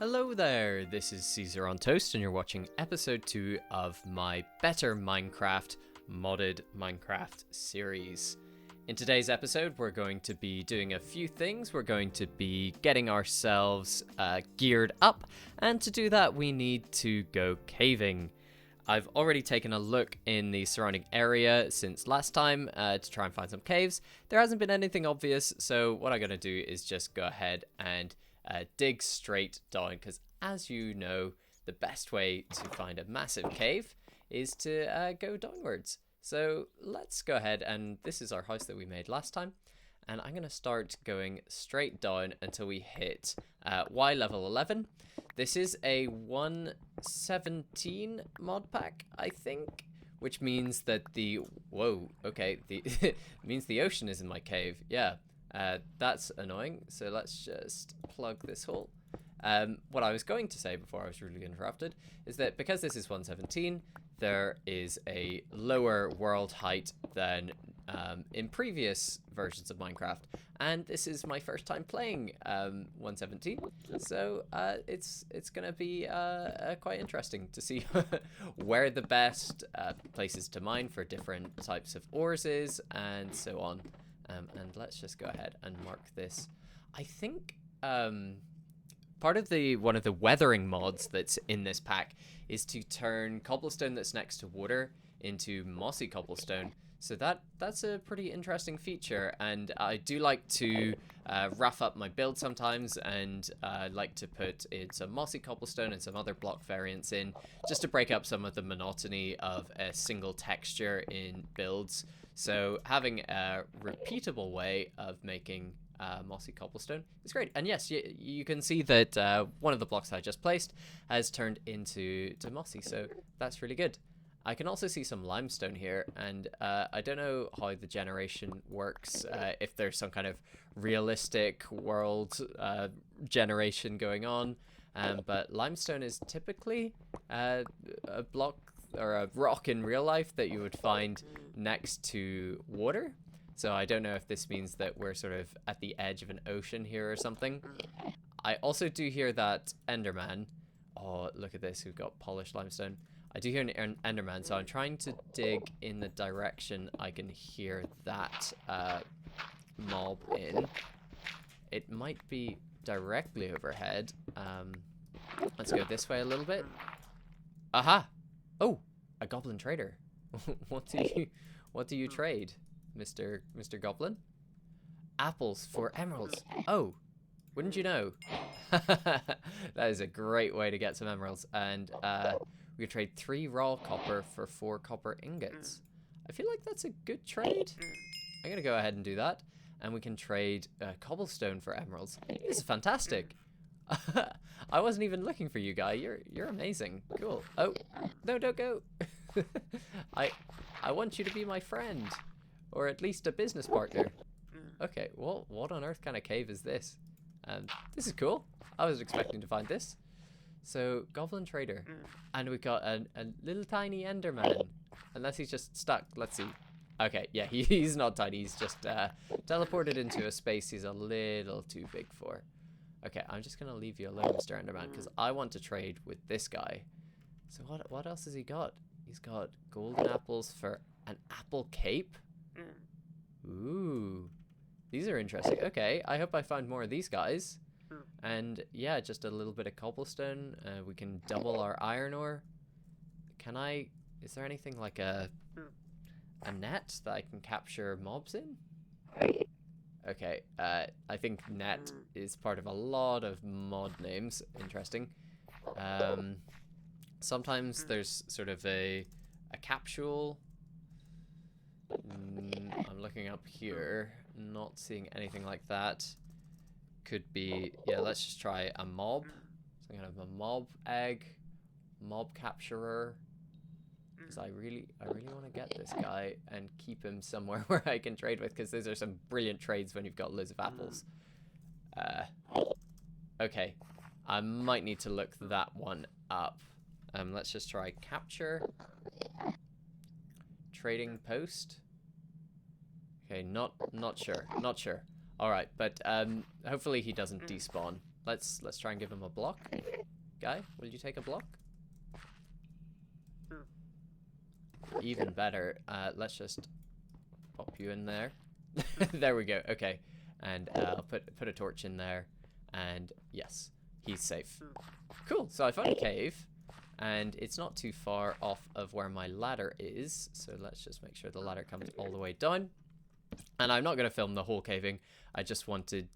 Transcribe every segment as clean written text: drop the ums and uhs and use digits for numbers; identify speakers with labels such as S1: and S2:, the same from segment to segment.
S1: Hello there, this is Caesar on Toast and you're watching episode 2 of my Better Minecraft modded Minecraft series. In today's episode we're going to be doing a few things. We're going to be getting ourselves geared up, and to do that we need to go caving. I've already taken a look in the surrounding area since last time to try and find some caves. There hasn't been anything obvious, so what I'm going to do is just go ahead and dig straight down, because as you know, the best way to find a massive cave is to go downwards. So let's go ahead, and this is our house that we made last time, and I'm going to start going straight down until we hit Y level 11. This is a 117 mod pack, I think, which means that the means the ocean is in my cave. Yeah. That's annoying, so let's just plug this hole. What I was going to say before I was rudely interrupted is that because this is 117, there is a lower world height than in previous versions of Minecraft, and this is my first time playing 117, so it's gonna be quite interesting to see where the best places to mine for different types of ores is, and so on. And let's just go ahead and mark this. I think part of one of the weathering mods that's in this pack is to turn cobblestone that's next to water into mossy cobblestone. So that's a pretty interesting feature, and I do like to rough up my build sometimes, and like to put in some mossy cobblestone and some other block variants in, just to break up some of the monotony of a single texture in builds. So having a repeatable way of making mossy cobblestone is great. And yes, you can see that one of the blocks I just placed has turned into mossy, so that's really good. I can also see some limestone here, and I don't know how the generation works, if there's some kind of realistic world generation going on, but limestone is typically a block or a rock in real life that you would find next to water. So I don't know if this means that we're sort of at the edge of an ocean here or something. I also do hear that Enderman. Oh, look at this, we've got polished limestone. I do hear an Enderman, so I'm trying to dig in the direction I can hear that mob in. It might be directly overhead. Let's go this way a little bit. Aha! Oh, a Goblin Trader. What do you trade, Mr. Goblin? Apples for emeralds. Oh, wouldn't you know? That is a great way to get some emeralds. And we can trade 3 raw copper for 4 copper ingots. I feel like that's a good trade. I'm gonna go ahead and do that. And we can trade cobblestone for emeralds. This is fantastic. I wasn't even looking for you, guy. You're amazing. Cool. Oh, no, don't go. I want you to be my friend, or at least a business partner. Okay, well, what on earth kind of cave is this? This is cool. I was expecting to find this. So, Goblin Trader. And we got a little tiny Enderman. Unless he's just stuck. Let's see. Okay, yeah, he's not tiny. He's just teleported into a space he's a little too big for. Okay, I'm just gonna leave you alone, Mr. Enderman, because I want to trade with this guy. So what else has he got? He's got golden apples for an apple cape. Ooh, these are interesting. Okay, I hope I find more of these guys. And yeah, just a little bit of cobblestone. We can double our iron ore. Is there anything like a net that I can capture mobs in? Okay, I think net is part of a lot of mod names. Interesting. Sometimes there's sort of a capsule. I'm looking up here, not seeing anything like that. Could be, yeah, let's just try a mob. Some kind of a mob egg, mob capturer. Because I really want to get this guy and keep him somewhere where I can trade with, because those are some brilliant trades when you've got loads of apples. Okay, I might need to look that one up. Let's just try capture. Trading post. Okay, not sure. All right, but hopefully he doesn't despawn. let's try and give him a block. Guy, will you take a block? Even better. Let's just pop you in there. There we go. Okay, and I'll put a torch in there, and yes, he's safe. Cool. So I found a cave, and it's not too far off of where my ladder is. So let's just make sure the ladder comes all the way down. And I'm not going to film the whole caving. I just wanted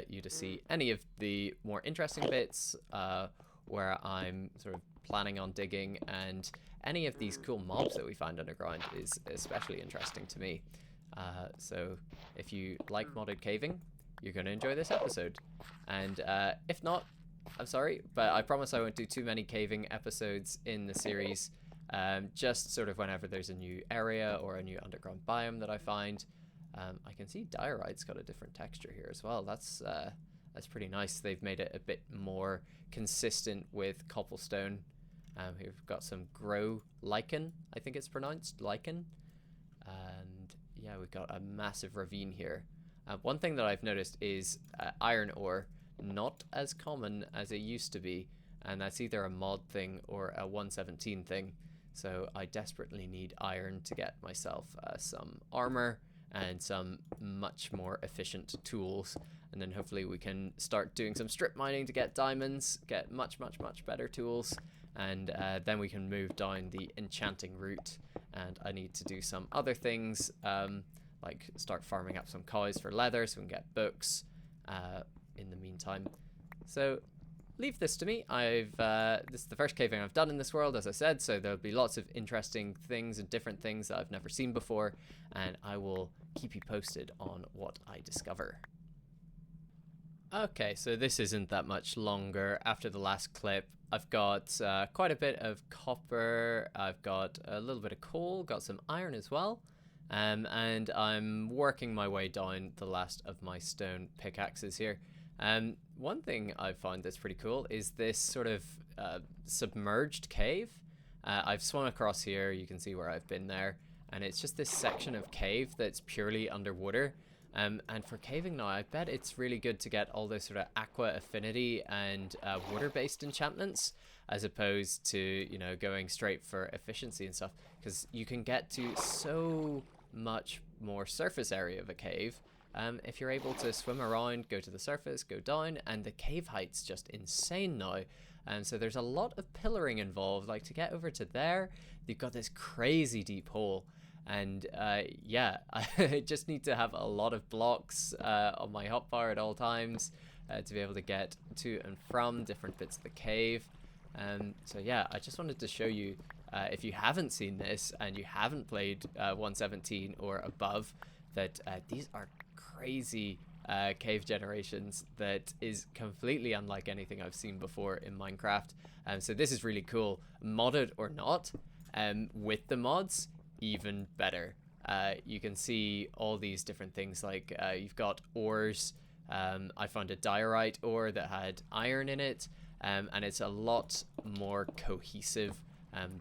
S1: you to see any of the more interesting bits where I'm sort of planning on digging, and any of these cool mobs that we find underground is especially interesting to me. So if you like modded caving, you're going to enjoy this episode. And if not, I'm sorry, but I promise I won't do too many caving episodes in the series. Just sort of whenever there's a new area or a new underground biome that I find. I can see diorite's got a different texture here as well. That's pretty nice. They've made it a bit more consistent with cobblestone. We've got some grow lichen, I think it's pronounced lichen. And yeah, we've got a massive ravine here. One thing that I've noticed is iron ore, not as common as it used to be, and that's either a mod thing or a 117 thing. So I desperately need iron to get myself some armor and some much more efficient tools, and then hopefully we can start doing some strip mining to get diamonds, get much better tools, and then we can move down the enchanting route. And I need to do some other things, like start farming up some cows for leather so we can get books in the meantime. So leave this to me. This is the first caving I've done in this world, as I said, so there'll be lots of interesting things and different things that I've never seen before, and I will keep you posted on what I discover. Okay, so this isn't that much longer after the last clip. I've got quite a bit of copper, I've got a little bit of coal, got some iron as well, and I'm working my way down the last of my stone pickaxes here. One thing I've found that's pretty cool is this sort of submerged cave. I've swum across here, you can see where I've been there, and it's just this section of cave that's purely underwater. And for caving now, I bet it's really good to get all this sort of aqua affinity and water-based enchantments, as opposed to, you know, going straight for efficiency and stuff, because you can get to so much more surface area of a cave if you're able to swim around, go to the surface, go down, and the cave height's just insane now. And so there's a lot of pillaring involved. Like, to get over to there, you've got this crazy deep hole. And yeah, I just need to have a lot of blocks on my hotbar at all times to be able to get to and from different bits of the cave. So yeah, I just wanted to show you, if you haven't seen this and you haven't played 117 or above, that these are crazy cave generations that is completely unlike anything I've seen before in Minecraft. So this is really cool, modded or not. With the mods, even better. You can see all these different things, like you've got ores. I found a diorite ore that had iron in it, and it's a lot more cohesive,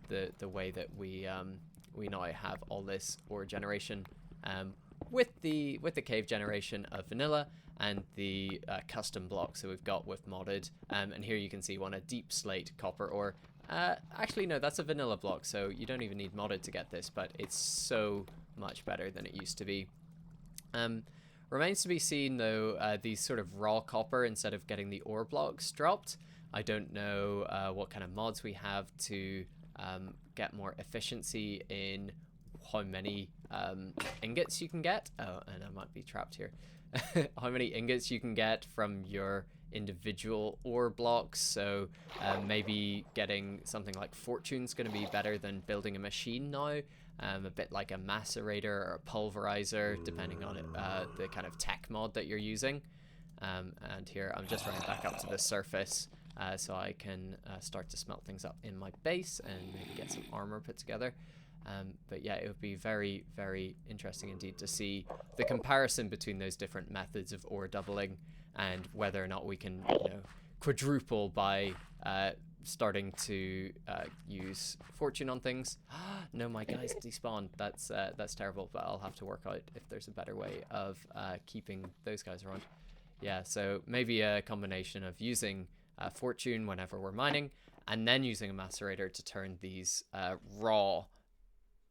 S1: the way that we now have all this ore generation, with the cave generation of vanilla and the custom blocks that we've got with modded. And here you can see one, a deep slate copper ore. Actually, no, that's a vanilla block, so you don't even need modded to get this, but it's so much better than it used to be. Remains to be seen, though, these sort of raw copper, instead of getting the ore blocks dropped. I don't know what kind of mods we have to get more efficiency in how many ingots you can get. Oh, and I might be trapped here. How many ingots you can get from your individual ore blocks. So maybe getting something like fortune's going to be better than building a machine now, a bit like a macerator or a pulverizer, depending on it, the kind of tech mod that you're using. And here I'm just running back up to the surface so I can start to smelt things up in my base and maybe get some armor put together. But yeah, it would be very, very interesting indeed to see the comparison between those different methods of ore doubling, and whether or not we can, you know, quadruple by starting to use fortune on things. No, my guys despawned. That's terrible, but I'll have to work out if there's a better way of keeping those guys around. Yeah, so maybe a combination of using fortune whenever we're mining, and then using a macerator to turn these raw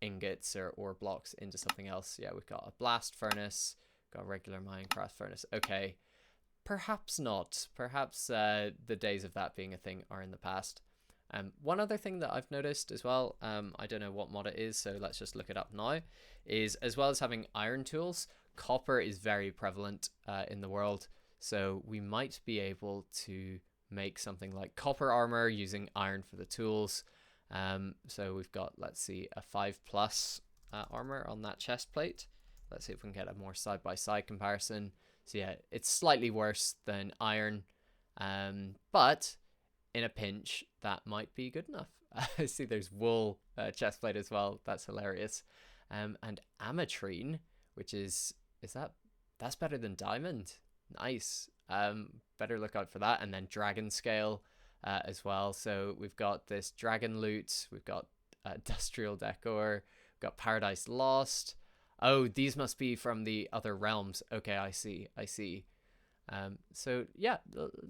S1: ingots or ore blocks into something else. Yeah, we've got a blast furnace, got a regular Minecraft furnace. Okay, perhaps not. Perhaps the days of that being a thing are in the past. One other thing that I've noticed as well, I don't know what mod it is, so let's just look it up now, is as well as having iron tools, copper is very prevalent in the world. So we might be able to make something like copper armor using iron for the tools. So we've got, let's see, a 5+ armor on that chest plate. Let's see if we can get a more side-by-side comparison. So yeah, it's slightly worse than iron, but in a pinch, that might be good enough. I see there's wool chestplate as well. That's hilarious. And ametrine, which is that's better than diamond. Nice. Better look out for that. And then dragon scale as well. So we've got this dragon loot. We've got industrial decor. We've got paradise lost. Oh, these must be from the other realms. Okay, I see. So yeah,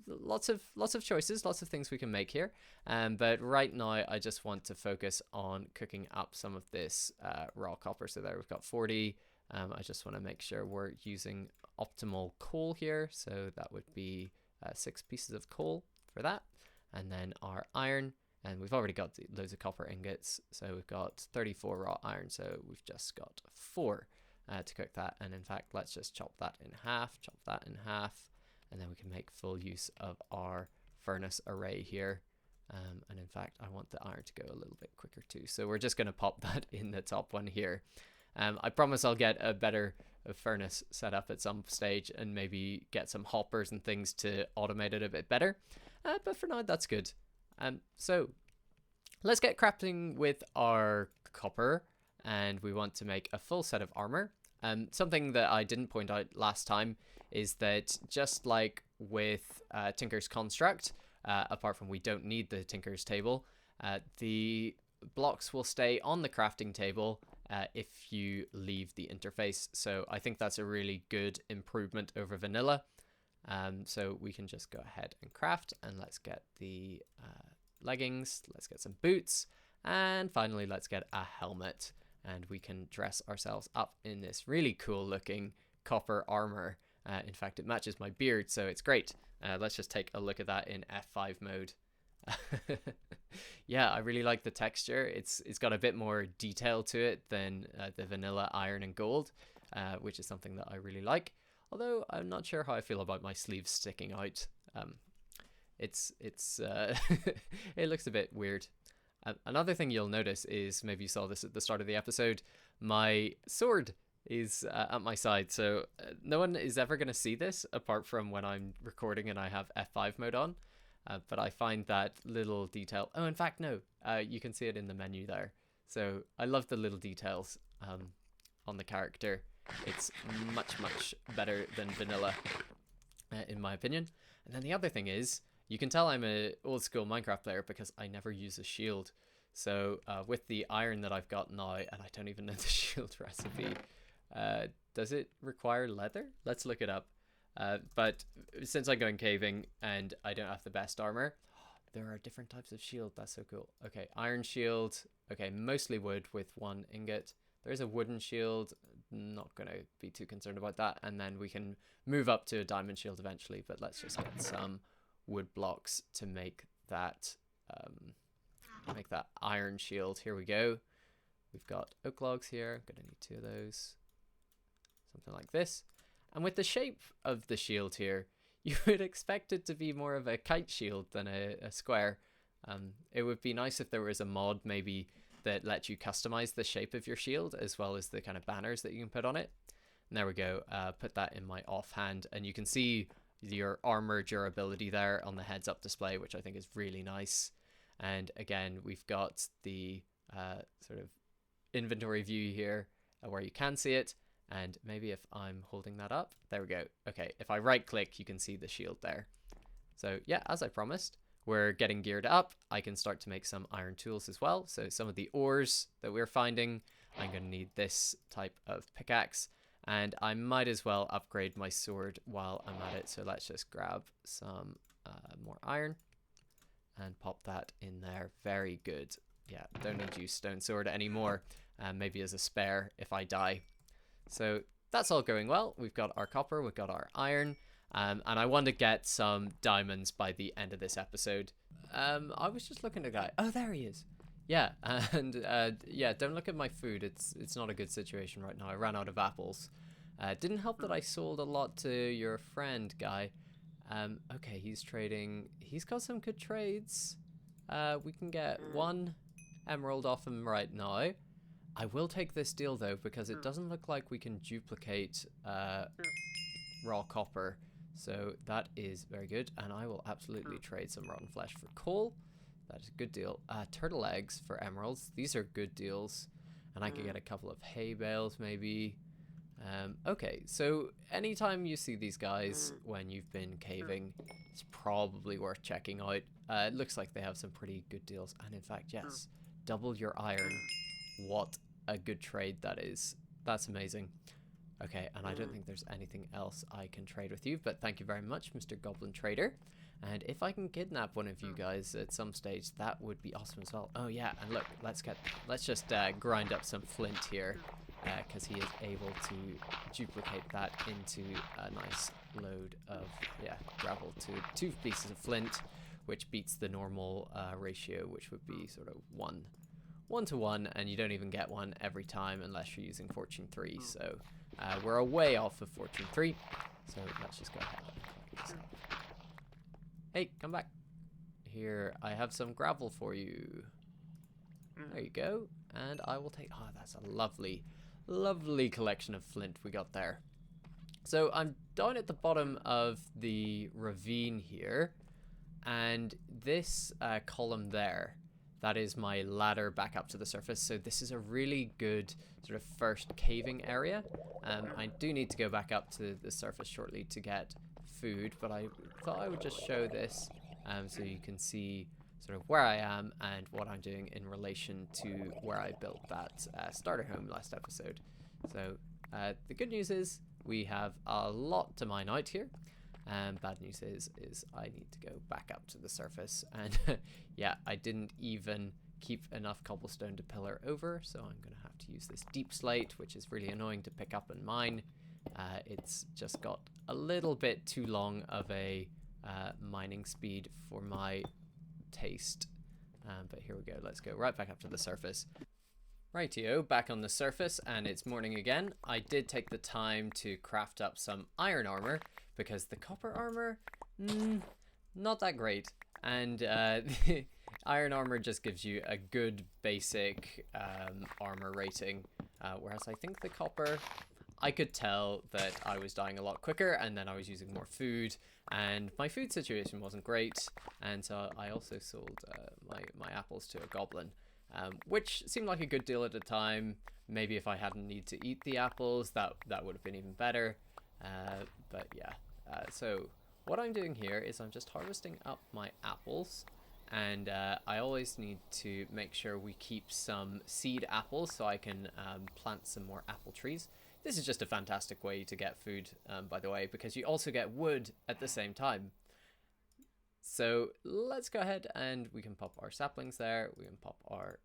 S1: lots of choices, lots of things we can make here. But right now, I just want to focus on cooking up some of this raw copper. So there we've got 40. I just want to make sure we're using optimal coal here. So that would be 6 pieces of coal for that. And then our iron. And we've already got loads of copper ingots. So we've got 34 raw iron. So we've just got 4 to cook that. And in fact, let's just chop that in half, and then we can make full use of our furnace array here. And in fact, I want the iron to go a little bit quicker too. So we're just going to pop that in the top one here. I promise I'll get a better furnace set up at some stage and maybe get some hoppers and things to automate it a bit better. But for now, that's good. So let's get crafting with our copper, and we want to make a full set of armor. Something that I didn't point out last time is that just like with Tinker's Construct, apart from we don't need the Tinker's table, the blocks will stay on the crafting table if you leave the interface. So I think that's a really good improvement over vanilla. So we can just go ahead and craft, and let's get the leggings, let's get some boots, and finally let's get a helmet, and we can dress ourselves up in this really cool looking copper armor. In fact, it matches my beard, so it's great. Let's just take a look at that in F5 mode. Yeah, I really like the texture. It's got a bit more detail to it than the vanilla iron and gold, which is something that I really like. Although I'm not sure how I feel about my sleeves sticking out. It's it looks a bit weird. Another thing you'll notice is, maybe you saw this at the start of the episode, my sword is at my side, so no one is ever going to see this apart from when I'm recording and I have F5 mode on. But I find that little detail. Oh, in fact, no, you can see it in the menu there. So I love the little details on the character. It's much better than vanilla, in my opinion. And then the other thing is, you can tell I'm an old school Minecraft player because I never use a shield. So with the iron that I've got now, and I don't even know the shield recipe, does it require leather? Let's look it up. But since I'm going caving and I don't have the best armor, there are different types of shield. That's so cool. Okay, iron shield. Okay, mostly wood with 1 ingot. There's a wooden shield. Not going to be too concerned about that. And then we can move up to a diamond shield eventually. But let's just get some wood blocks to make that iron shield. Here we go. We've got oak logs here. I'm going to need 2 of those. Something like this. And with the shape of the shield here, you would expect it to be more of a kite shield than a square. It would be nice if there was a mod maybe that lets you customize the shape of your shield as well as the kind of banners that you can put on it. And there we go. Put that in my offhand, and you can see your armor durability there on the heads up display, which I think is really nice. And again, we've got the sort of inventory view here where you can see it. And maybe if I'm holding that up, there we go. Okay, if I right click, you can see the shield there. So yeah, as I promised, we're getting geared up. I can start to make some iron tools as well. So some of the ores that we're finding, I'm going to need this type of pickaxe. And I might as well upgrade my sword while I'm at it. So let's just grab some more iron and pop that in there. Very good. Yeah, don't need to use stone sword anymore. Maybe as a spare if I die. So that's all going well. We've got our copper, we've got our iron. And I want to get some diamonds by the end of this episode. I was just looking at a guy. Oh, there he is. Yeah, and yeah, don't look at my food. It's not a good situation right now. I ran out of apples. Didn't help that I sold a lot to your friend guy. Okay, he's trading. He's got some good trades. We can get 1 emerald off him right now. I will take this deal though because it doesn't look like we can duplicate raw copper. So that is very good, and I will absolutely trade some rotten flesh for coal. That is a good deal. Turtle eggs for emeralds. These are good deals. And I could get a couple of hay bales maybe. Okay, so anytime you see these guys when you've been caving, it's probably worth checking out. It looks like they have some pretty good deals. And in fact, yes, double your iron. What a good trade that is. That's amazing. Okay, and I don't think there's anything else I can trade with you, but thank you very much, Mr. Goblin Trader. And if I can kidnap one of you guys at some stage, that would be awesome as well. Oh yeah, and look, let's just grind up some flint here, because he is able to duplicate that into a nice load of gravel to 2 pieces of flint, which beats the normal ratio, which would be sort of 1 to 1, and you don't even get one every time unless you're using Fortune 3. So we're a way off of Fortune 3. So let's just go ahead and collect this up. Hey, come back. Here, I have some gravel for you. There you go. And I will take... Oh, that's a lovely, lovely collection of flint we got there. So I'm down at the bottom of the ravine here. And this column there, that is my ladder back up to the surface. So this is a really good sort of first caving area. I do need to go back up to the surface shortly to get food, but I thought I would just show this so you can see sort of where I am and what I'm doing in relation to where I built that starter home last episode. So the good news is we have a lot to mine out here. Bad news is I need to go back up to the surface, and yeah, I didn't even keep enough cobblestone to pillar over, so I'm gonna have to use this deep slate, which is really annoying to pick up and mine. It's just got a little bit too long of a mining speed for my taste, but here we go. Let's go right back up to the surface. Rightio, back on the surface, and it's morning again. I did take the time to craft up some iron armor because the copper armor, not that great, and iron armor just gives you a good basic armor rating, whereas I think the copper, I could tell that I was dying a lot quicker, and then I was using more food, and my food situation wasn't great, and so I also sold my apples to a goblin, which seemed like a good deal at the time. Maybe if I hadn't need to eat the apples, that would have been even better. But yeah, so what I'm doing here is I'm just harvesting up my apples, and I always need to make sure we keep some seed apples so I can plant some more apple trees. This is just a fantastic way to get food, by the way, because you also get wood at the same time. So let's go ahead and we can pop our saplings there. We can pop our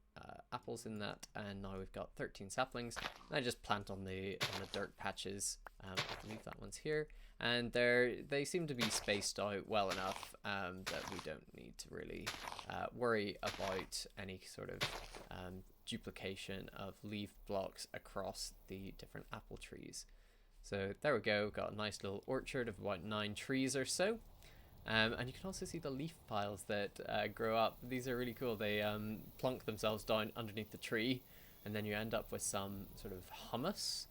S1: apples in that, and now we've got 13 saplings. And I just plant on the dirt patches. I believe that one's here, and they seem to be spaced out well enough that we don't need to really worry about any sort of duplication of leaf blocks across the different apple trees. So there we go. Got a nice little orchard of about 9 trees or so. And you can also see the leaf piles that grow up. These are really cool. They plonk themselves down underneath the tree, and then you end up with some sort of hummus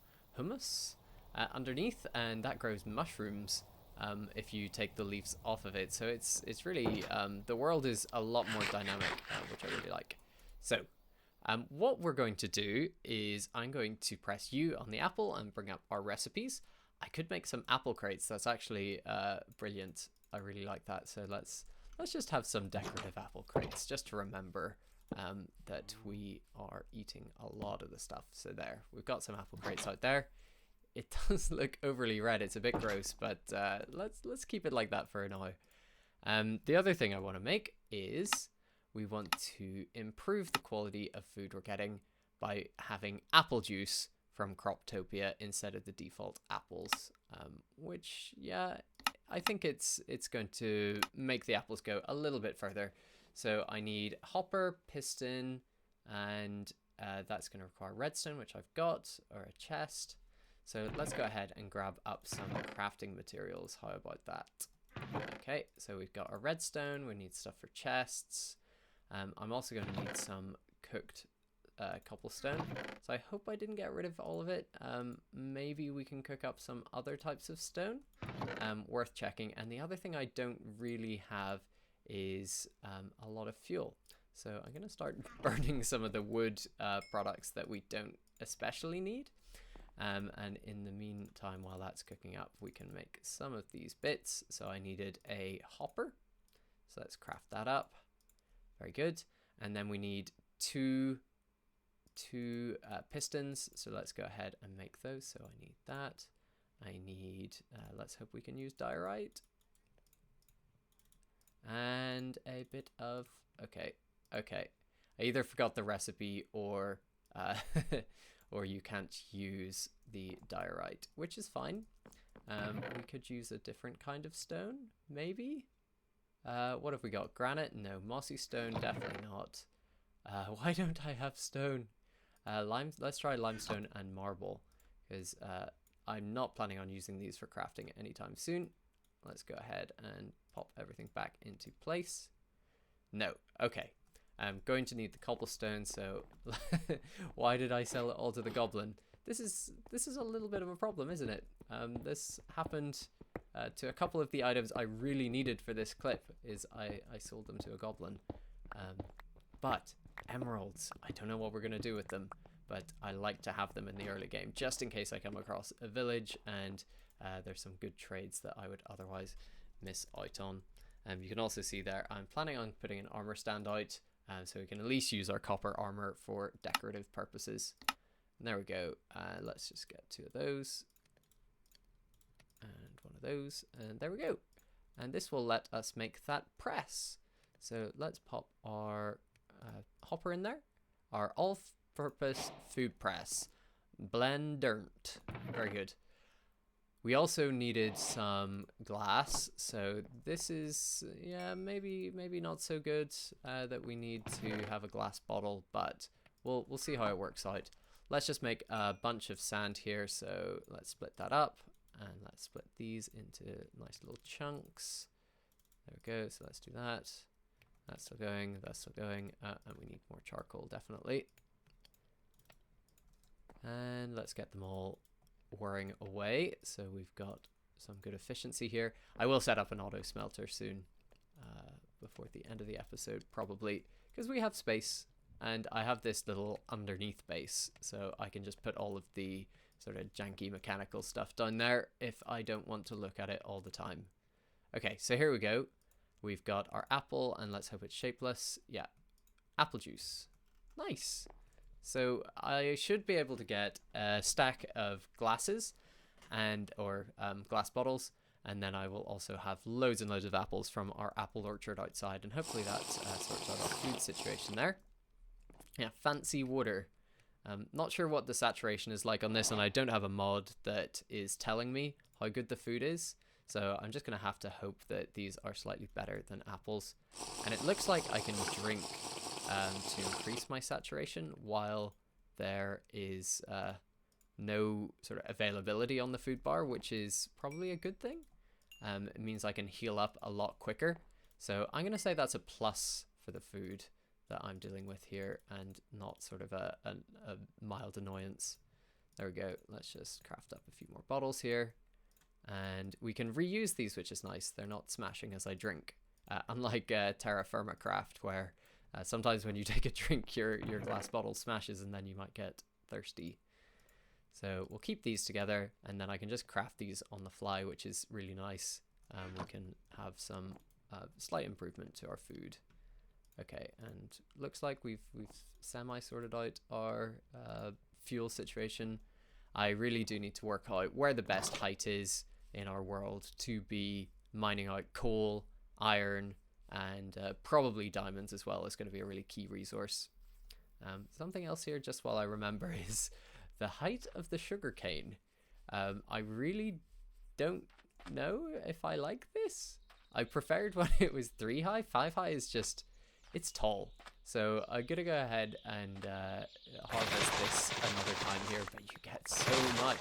S1: underneath, and that grows mushrooms if you take the leaves off of it. So it's really, the world is a lot more dynamic, which I really like. So what we're going to do is I'm going to press U on the apple and bring up our recipes. I could make some apple crates. That's actually brilliant. I really like that. So let's just have some decorative apple crates just to remember that we are eating a lot of the stuff. So there, we've got some apple crates out there. it does look overly red. It's a bit gross, but let's keep it like that for now. The other thing I want to make is we want to improve the quality of food we're getting by having apple juice from Croptopia instead of the default apples, which, yeah, I think it's going to make the apples go a little bit further. So I need hopper, piston, and that's going to require redstone, which I've got, or a chest. So let's go ahead and grab up some crafting materials. How about that? Okay, so we've got our redstone. We need stuff for chests. I'm also going to need some cooked cobblestone. So I hope I didn't get rid of all of it. Maybe we can cook up some other types of stone. Worth checking. And the other thing I don't really have is a lot of fuel. So I'm going to start burning some of the wood products that we don't especially need. And in the meantime, while that's cooking up, we can make some of these bits. So I needed a hopper. So let's craft that up. Very good. And then we need two pistons. So let's go ahead and make those. So I need that. I need, let's hope we can use diorite. And a bit of, okay. I either forgot the recipe or or you can't use the diorite, which is fine. We could use a different kind of stone, maybe. What have we got? Granite? No. Mossy stone? Definitely not. Why don't I have stone? Let's try limestone and marble, because I'm not planning on using these for crafting anytime soon. Let's go ahead and pop everything back into place. No. Okay. I'm going to need the cobblestone, so why did I sell it all to the goblin? This is a little bit of a problem, isn't it? This happened to a couple of the items I really needed for this clip, is I sold them to a goblin. But emeralds, I don't know what we're going to do with them, but I like to have them in the early game, just in case I come across a village and there's some good trades that I would otherwise miss out on. You can also see there, I'm planning on putting an armor stand out, so we can at least use our copper armor for decorative purposes. And there we go. Let's just get 2 of those. And 1 of those. And there we go. And this will let us make that press. So let's pop our hopper in there. Our all-purpose food press. Blendert. Very good. We also needed some glass, so this is, yeah, maybe not so good that we need to have a glass bottle, but we'll see how it works out. Let's just make a bunch of sand here, so let's split that up, and let's split these into nice little chunks. There we go, so let's do that. That's still going, and we need more charcoal, definitely. And let's get them all whirring away, so we've got some good efficiency here. I will set up an auto smelter soon, before the end of the episode probably, because we have space, and I have this little underneath base, so I can just put all of the sort of janky mechanical stuff down there if I don't want to look at it all the time. Okay, so here we go. We've got our apple, and let's hope it's shapeless. Yeah, apple juice. Nice. So I should be able to get a stack of glasses or glass bottles, and then I will also have loads and loads of apples from our apple orchard outside, and hopefully that sorts out our food situation there. Yeah, fancy water. Not sure what the saturation is like on this, and I don't have a mod that is telling me how good the food is, so I'm just going to have to hope that these are slightly better than apples. And it looks like I can drink to increase my saturation while there is no sort of availability on the food bar, which is probably a good thing. It means I can heal up a lot quicker. So I'm going to say that's a plus for the food that I'm dealing with here, and not sort of a mild annoyance. There we go. Let's just craft up a few more bottles here. And we can reuse these, which is nice. They're not smashing as I drink. Unlike Terra Firma Craft, where sometimes when you take a drink, your glass bottle smashes and then you might get thirsty. So we'll keep these together, and then I can just craft these on the fly, which is really nice. We can have some slight improvement to our food. Okay, and looks like we've semi sorted out our fuel situation. I really do need to work out where the best height is in our world to be mining out coal, iron, and probably diamonds as well is going to be a really key resource. Something else here, just while I remember, is the height of the sugarcane. I really don't know if I like this. I preferred when it was 3 high. 5 high is just, it's tall. So I'm gonna go ahead and harvest this another time here, but you get so much.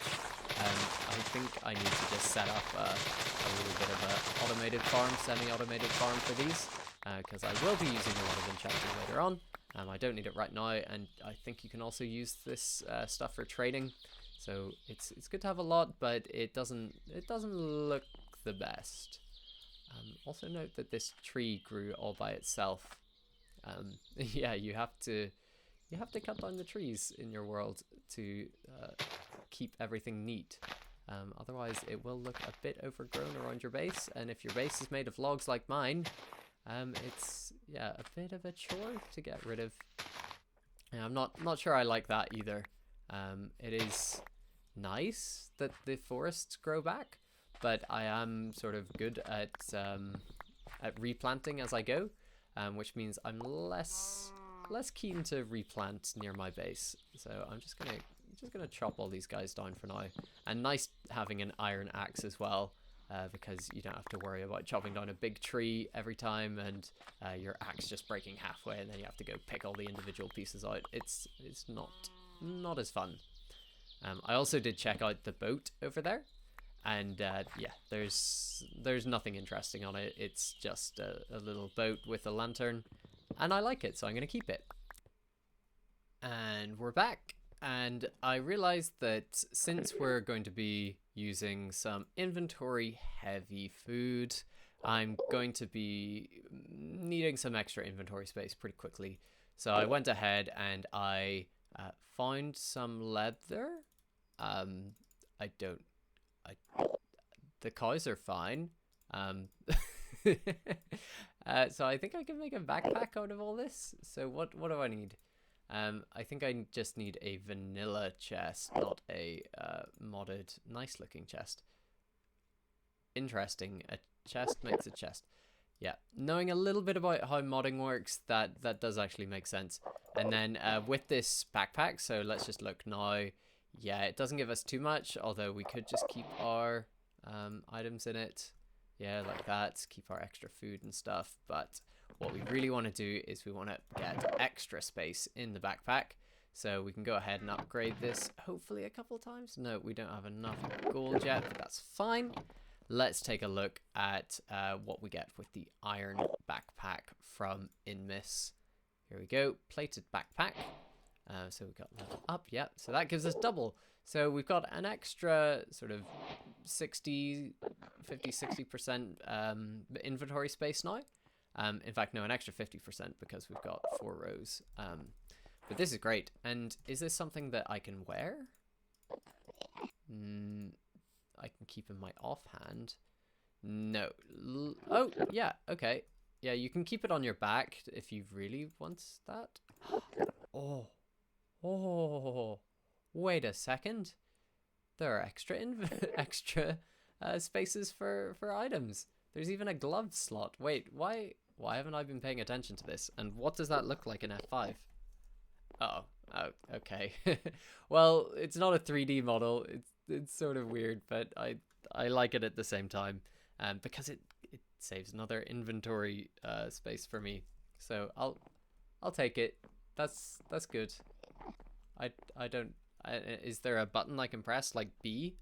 S1: I think I need to just set up a little bit of an automated farm, semi-automated farm for these, because I will be using a lot of enchanting later on. I don't need it right now, and I think you can also use this stuff for trading. So it's good to have a lot, but it doesn't look the best. Also note that this tree grew all by itself. Yeah, you have to cut down the trees in your world to keep everything neat. Otherwise, it will look a bit overgrown around your base, and if your base is made of logs like mine, it's a bit of a chore to get rid of. Yeah, I'm not sure I like that either. It is nice that the forests grow back, but I am sort of good at replanting as I go, which means I'm less keen to replant near my base. So I'm just gonna chop all these guys down for now. And nice having an iron axe as well, because you don't have to worry about chopping down a big tree every time and your axe just breaking halfway, and then you have to go pick all the individual pieces out. It's not as fun. I also did check out the boat over there, and yeah, there's nothing interesting on it. It's just a little boat with a lantern, and I like it, so I'm gonna keep it. And we're back, and I realized that since we're going to be using some inventory heavy food, I'm going to be needing some extra inventory space pretty quickly. So I went ahead and I found some leather. The cows are fine. So I think I can make a backpack out of all this. So what do I need? I think I just need a vanilla chest, not a modded nice looking chest. Interesting. A chest makes a chest. Yeah, knowing a little bit about how modding works, that does actually make sense. And then with this backpack, so let's just look now. Yeah, it doesn't give us too much, although we could just keep our items in it. Yeah, like that, keep our extra food and stuff. But what we really want to do is we want to get extra space in the backpack. So we can go ahead and upgrade this hopefully a couple times. No, we don't have enough gold yet, but that's fine. Let's take a look at what we get with the iron backpack from Inmis. Here we go, plated backpack. So we've got level up, yep. So that gives us double. So we've got an extra sort of 50, 60% inventory space now. In fact, no, an extra 50% because we've got 4 rows. But this is great. And is this something that I can wear? I can keep in my offhand. No. Oh, yeah, okay. Yeah, you can keep it on your back if you really want that. Oh, wait a second. There are extra spaces for items. There's even a glove slot. Wait, why haven't I been paying attention to this? And what does that look like in F5? Oh, okay. Well, it's not a 3D model. It's sort of weird, but I like it at the same time, because it saves another inventory space for me. So I'll take it. That's good. I don't. Is there a button I can press like B?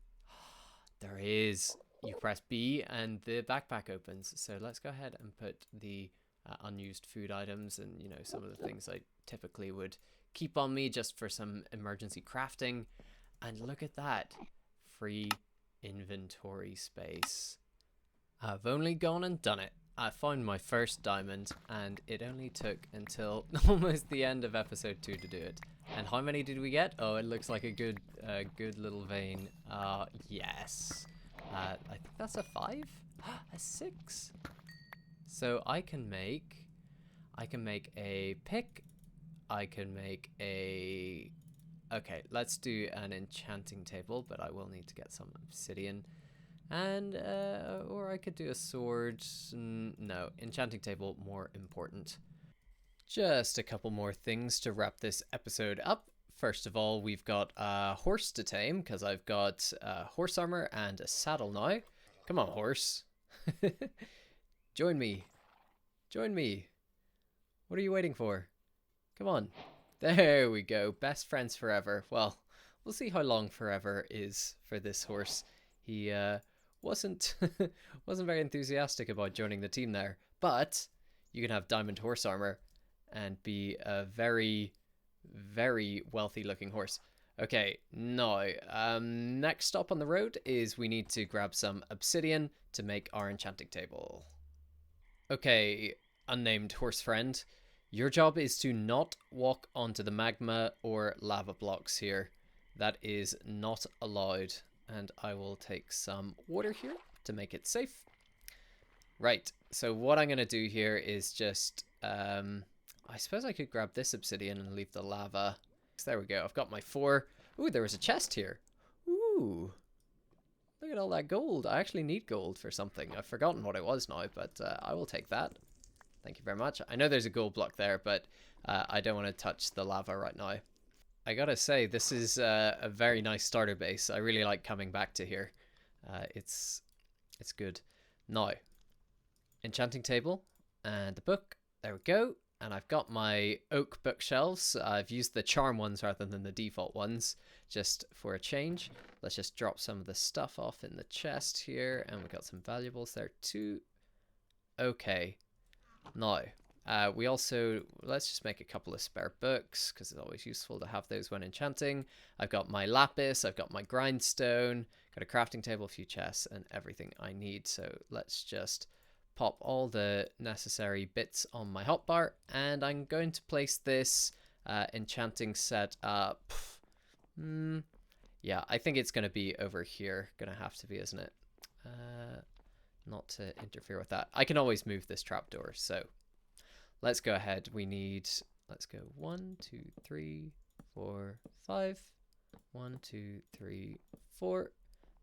S1: There is. You press B and the backpack opens. So let's go ahead and put the unused food items and some of the things I typically would keep on me just for some emergency crafting. And look at that, free inventory space. I've only gone and done it. I found my first diamond, and it only took until almost the end of episode 2 to do it. And how many did we get? Oh, it looks like a good little vein. Yes. I think that's a 5, a 6. So I can make a pick. I can make a Okay, let's do an enchanting table, but I will need to get some obsidian. And, or I could do a sword. No, enchanting table, more important. Just a couple more things to wrap this episode up. First of all, we've got a horse to tame, because I've got horse armor and a saddle now. Come on, horse. Join me. Join me. What are you waiting for? Come on. There we go. Best friends forever. Well, we'll see how long forever is for this horse. He wasn't wasn't very enthusiastic about joining the team there, but you can have diamond horse armor and be a very, very wealthy looking horse. Okay, now, next stop on the road is we need to grab some obsidian to make our enchanting table. Okay, unnamed horse friend. Your job is to not walk onto the magma or lava blocks here. That is not allowed. And I will take some water here to make it safe. Right, so what I'm going to do here is just... I suppose I could grab this obsidian and leave the lava. So there we go, I've got my 4. Ooh, there was a chest here. Ooh, look at all that gold. I actually need gold for something. I've forgotten what it was now, but I will take that. Thank you very much. I know there's a gold block there, but I don't want to touch the lava right now. I gotta say, this is a very nice starter base. I really like coming back to here. It's good. Now, enchanting table and the book. There we go. And I've got my oak bookshelves. I've used the charm ones rather than the default ones, just for a change. Let's just drop some of the stuff off in the chest here. And we've got some valuables there too. Okay. Now, we also, let's just make a couple of spare books, because it's always useful to have those when enchanting. I've got my lapis, I've got my grindstone, got a crafting table, a few chests, and everything I need. So let's just pop all the necessary bits on my hotbar, and I'm going to place this enchanting set up. Yeah, I think it's going to be over here. Going to have to be, isn't it? Not to interfere with that. I can always move this trapdoor, so let's go ahead. We need, let's go 1, 2, 3, 4, 5. 1, 2, 3, 4.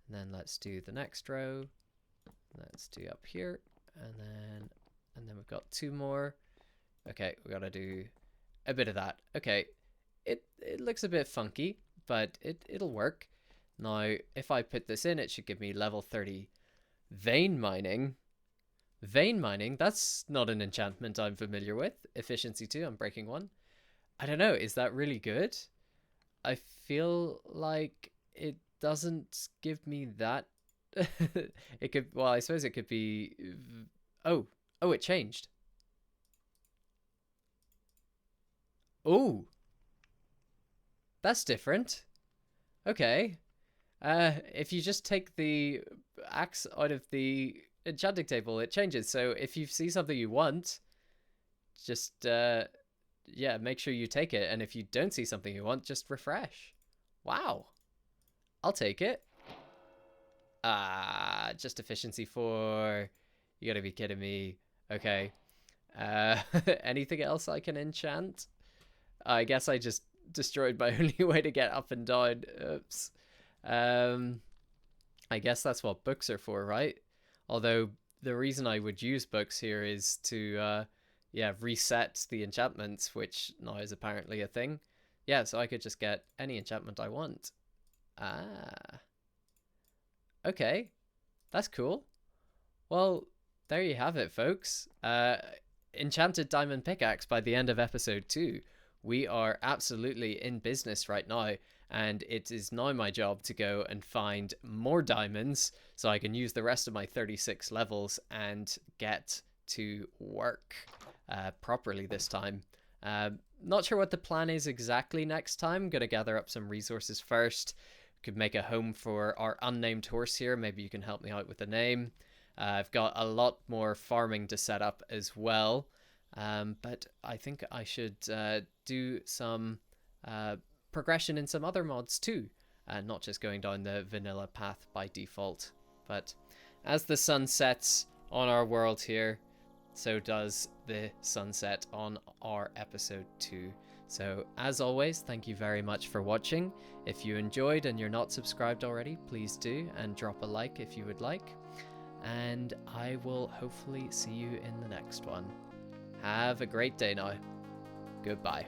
S1: And then let's do the next row. Let's do up here. And then we've got 2 more. Okay, we gotta do a bit of that. Okay, it looks a bit funky, but it'll work. Now, if I put this in, it should give me level 30 vein mining. Vein mining, that's not an enchantment I'm familiar with. Efficiency 2, I'm breaking 1. I don't know, is that really good? I feel like it doesn't give me that. It could, well, I suppose it could be, oh, it changed. Oh, that's different. Okay. If you just take the axe out of the enchanting table, it changes. So if you see something you want, just, yeah, make sure you take it. And if you don't see something you want, just refresh. Wow. I'll take it. Just efficiency 4. You gotta be kidding me. Okay. Anything else I can enchant? I guess I just destroyed my only way to get up and down. Oops. I guess that's what books are for, right? Although the reason I would use books here is to, yeah, reset the enchantments, which now is apparently a thing. Yeah, so I could just get any enchantment I want. Okay, that's cool. Well, there you have it, folks. Enchanted diamond pickaxe by the end of episode 2. We are absolutely in business right now, and it is now my job to go and find more diamonds so I can use the rest of my 36 levels and get to work properly this time. Not sure what the plan is exactly next time. Gonna gather up some resources first. Could make a home for our unnamed horse here. Maybe you can help me out with the name. I've got a lot more farming to set up as well. But I think I should do some progression in some other mods too. Not just going down the vanilla path by default. But as the sun sets on our world here, so does the sunset on our episode 2. So as always, thank you very much for watching. If you enjoyed and you're not subscribed already, please do, and drop a like if you would like. And I will hopefully see you in the next one. Have a great day now. Goodbye.